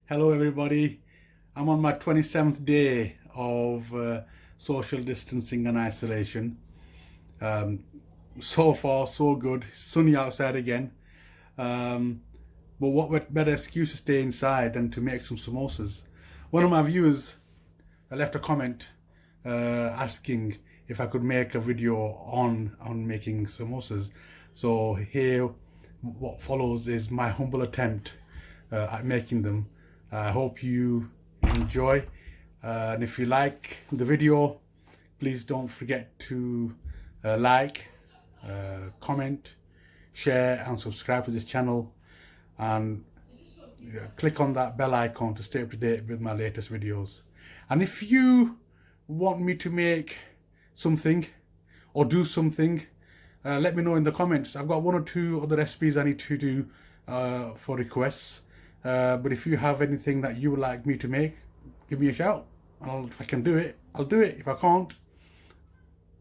Hello everybody, I'm on my 27th day of social distancing and isolation. So far so good, sunny outside again, but what better excuse to stay inside than to make some samosas. One of my viewers left a comment asking if I could make a video on making samosas. So here what follows is my humble attempt at making them. I hope you enjoy, and if you like the video, please don't forget to like, comment, share and subscribe to this channel, and click on that bell icon to stay up to date with my latest videos. And if you want me to make something or do something, let me know in the comments. I've got one or two other recipes I need to do for requests. But if you have anything that you would like me to make, give me a shout. If I can do it, I'll do it. If I can't,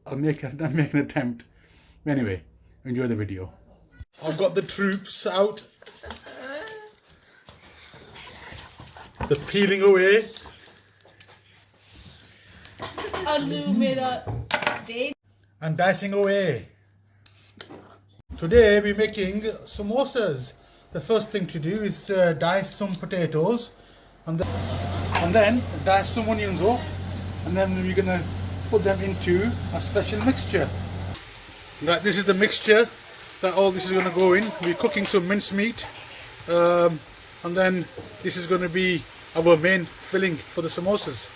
I'll make an attempt. Anyway, enjoy the video. I've got the troops out. They're peeling away. And dicing away. Today we're making samosas. The first thing to do is dice some potatoes and then dice some onions up, and then we're going to put them into a special mixture. Right, this is the mixture that all this is going to go in. We're cooking some mincemeat, and then this is going to be our main filling for the samosas.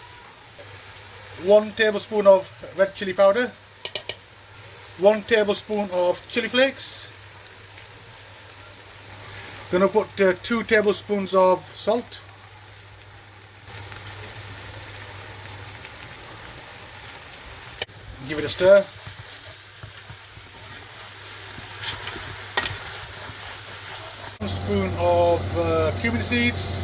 1 tablespoon of red chili powder, 1 tablespoon of chili flakes. Gonna put 2 tablespoons of salt, give it a stir. One spoon of cumin seeds,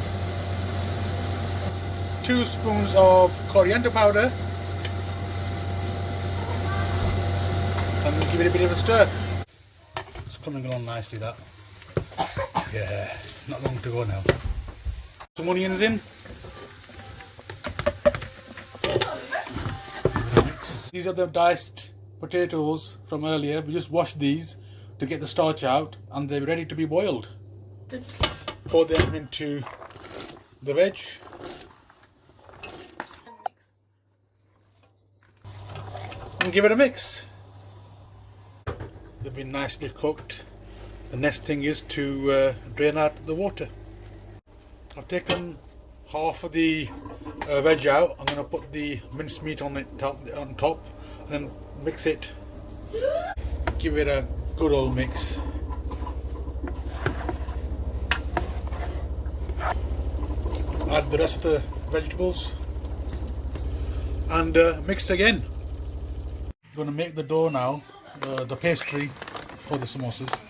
2 spoons of coriander powder, and give it a bit of a stir. It's coming along nicely, that. Yeah, not long to go now. Some onions in. These are the diced potatoes from earlier. We just washed these to get the starch out, and they're ready to be boiled. Pour them into the veg. And give it a mix. They've been nicely cooked. The next thing is to drain out the water. I've taken half of the veg out. I'm going to put the mincemeat on top and then mix it. Give it a good old mix. Add the rest of the vegetables and mix again. I'm going to make the dough now, the pastry for the samosas.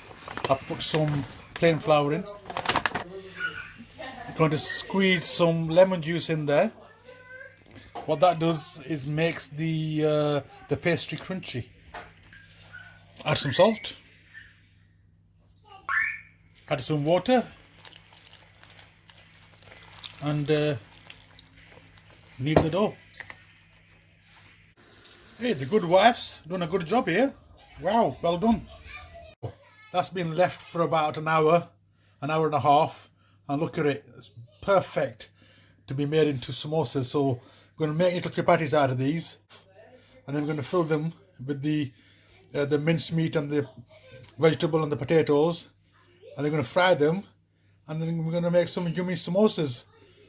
I've put some plain flour in. I'm going to squeeze some lemon juice in there. What that does is makes the pastry crunchy. Add some salt. Add some water. And knead the dough. Hey, the good wife's done a good job here. Wow, well done. That's been left for about an hour and a half, and look at it, it's perfect to be made into samosas. So I'm going to make little chapatis out of these, and then we're going to fill them with the mincemeat and the vegetable and the potatoes, and they're going to fry them, and then we're going to make some yummy samosas.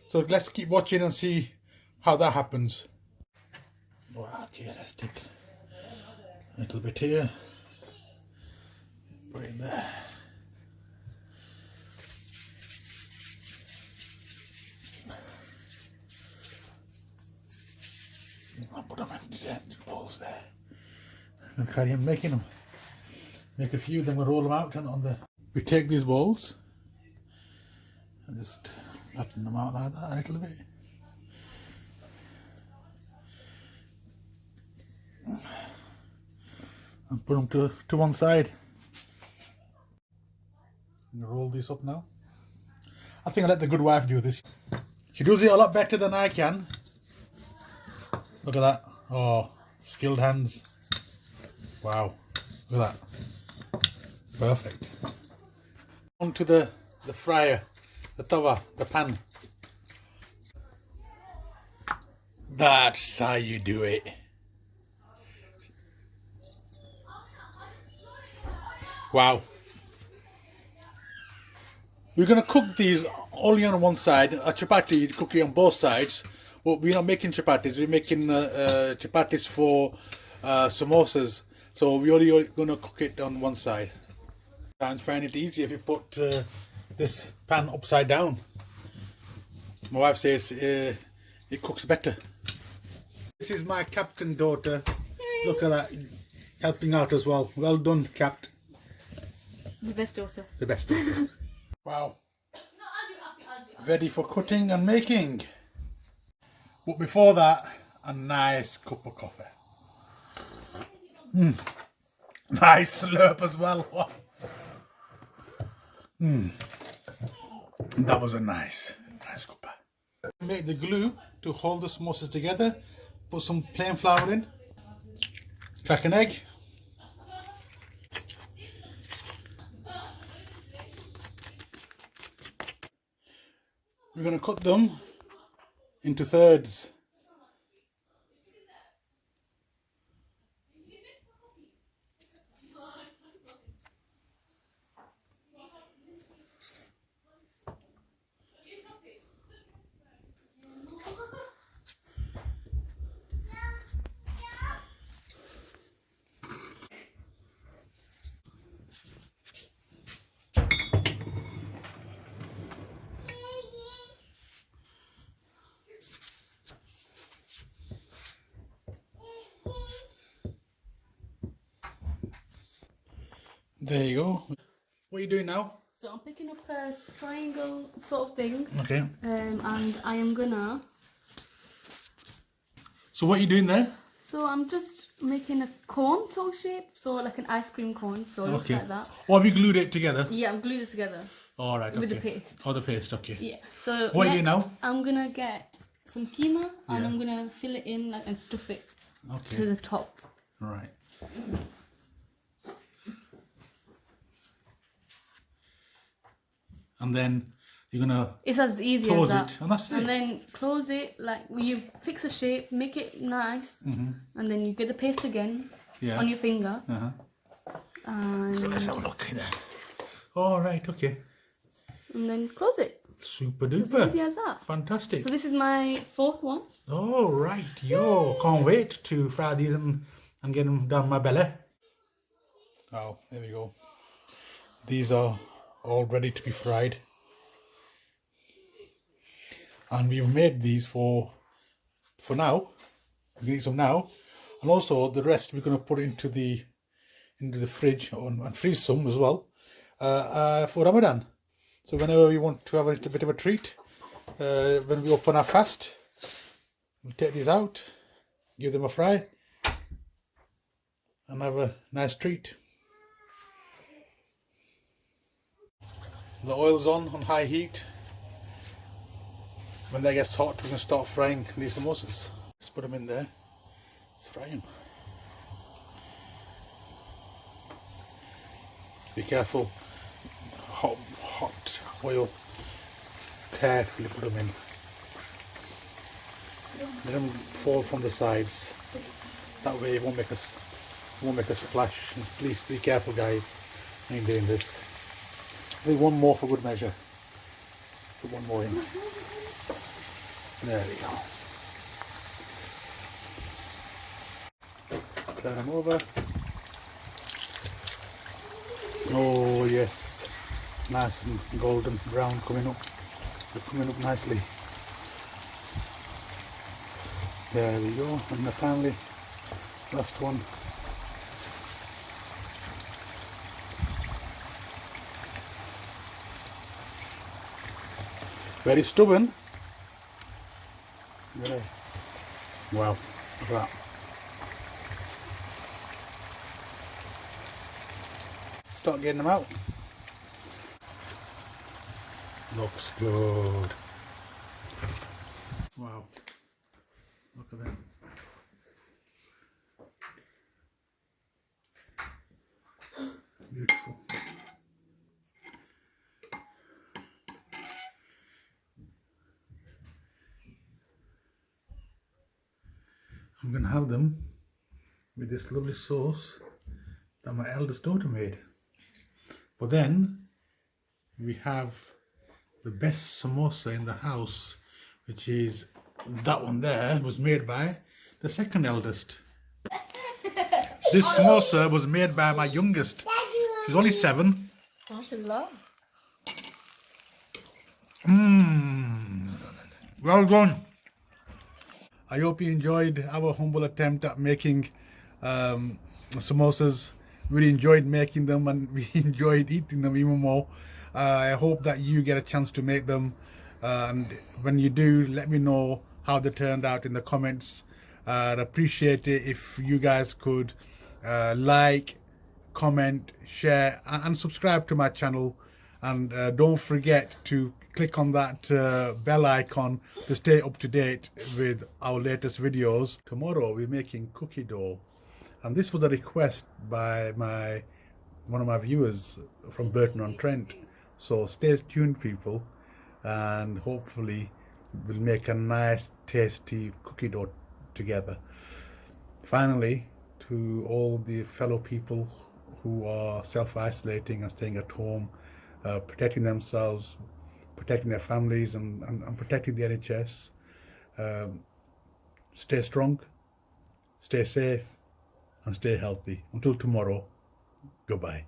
So let's keep watching and see how that happens. Okay, let's take a little bit here. Put it in there. I'll put them in the balls there. And carry on making them. Make a few, then we'll roll them out and on the. We take these balls and just flatten them out like that a little bit. And put them to one side. I'm going to roll this up now. I think I'll let the good wife do this. She does it a lot better than I can. Look at that. Oh, skilled hands. Wow. Look at that. Perfect. Onto the fryer, the tawa, the pan. That's how you do it. Wow. We're going to cook these only on one side. A chapati, you cook it on both sides. But we're not making chapatis. We're making chapatis for samosas. So we're only going to cook it on one side. I find it easy if you put this pan upside down. My wife says it cooks better. This is my captain daughter. Hey. Look at that, helping out as well. Well done, Capt. The best daughter. The best daughter. Wow. Ready for cutting and making. But before that, a nice cup of coffee. Nice slurp as well. That was a nice cup. Make the glue to hold the samosas together. Put some plain flour in. Crack an egg. We're going to cut them into thirds. There you go. What are you doing now? So I'm picking up a triangle sort of thing. Okay. And I am gonna... So what are you doing there? So I'm just making a cone sort of shape. So like an ice cream cone. So it looks like that. Or have you glued it together? Yeah, I've glued it together. All right, with the paste. Oh, the paste, okay. Yeah. So what are you doing now? I'm gonna get some keema and I'm gonna fill it in and stuff it to the top. Right. And then you're gonna it's as easy close as that. it, and that's it. And then close it, like you fix a shape, make it nice, and then you get the paste again on your finger. And let's have a look at that. All right, okay. And then close it. Super duper. As easy as that. Fantastic. So this is my fourth one. Oh right, yo! Can't wait to fry these and get them down my belly. Oh, there we go. These are all ready to be fried, and we've made these for now. We're getting some now, and also the rest we're going to put into the fridge and freeze some as well for Ramadan. So whenever we want to have a little bit of a treat, when we open our fast, we'll take these out, give them a fry, and have a nice treat. The oil's on high heat. When that gets hot, we can start frying these samosas. Let's put them in there. Let's fry them. Be careful. Hot oil. Carefully put them in. Let them fall from the sides. That way it won't make a splash. And please be careful, guys, when you're doing this. I think one more for good measure. Put one more in. There we go. Turn them over. Oh yes, nice and golden brown coming up. They're coming up nicely. There we go. And the family, last one. Very stubborn. Really. Wow, look at that. Start getting them out. Looks good. Wow. Look at that. Beautiful. I'm going to have them with this lovely sauce that my eldest daughter made. But then we have the best samosa in the house, which is that one there, was made by the second eldest. This samosa was made by my youngest. She's only 7. MashaAllah. Well done. I hope you enjoyed our humble attempt at making samosas. We enjoyed making them and we enjoyed eating them even more. I hope that you get a chance to make them, and when you do, let me know how they turned out in the comments. I'd appreciate it if you guys could like, comment, share and subscribe to my channel, and don't forget to click on that bell icon to stay up to date with our latest videos. Tomorrow we're making cookie dough, and this was a request by one of my viewers from Burton-on-Trent. So stay tuned, people, and hopefully we'll make a nice tasty cookie dough together. Finally, to all the fellow people who are self-isolating and staying at home, protecting themselves, protecting their families, and protecting the NHS. Stay strong, stay safe, and stay healthy. Until tomorrow, goodbye.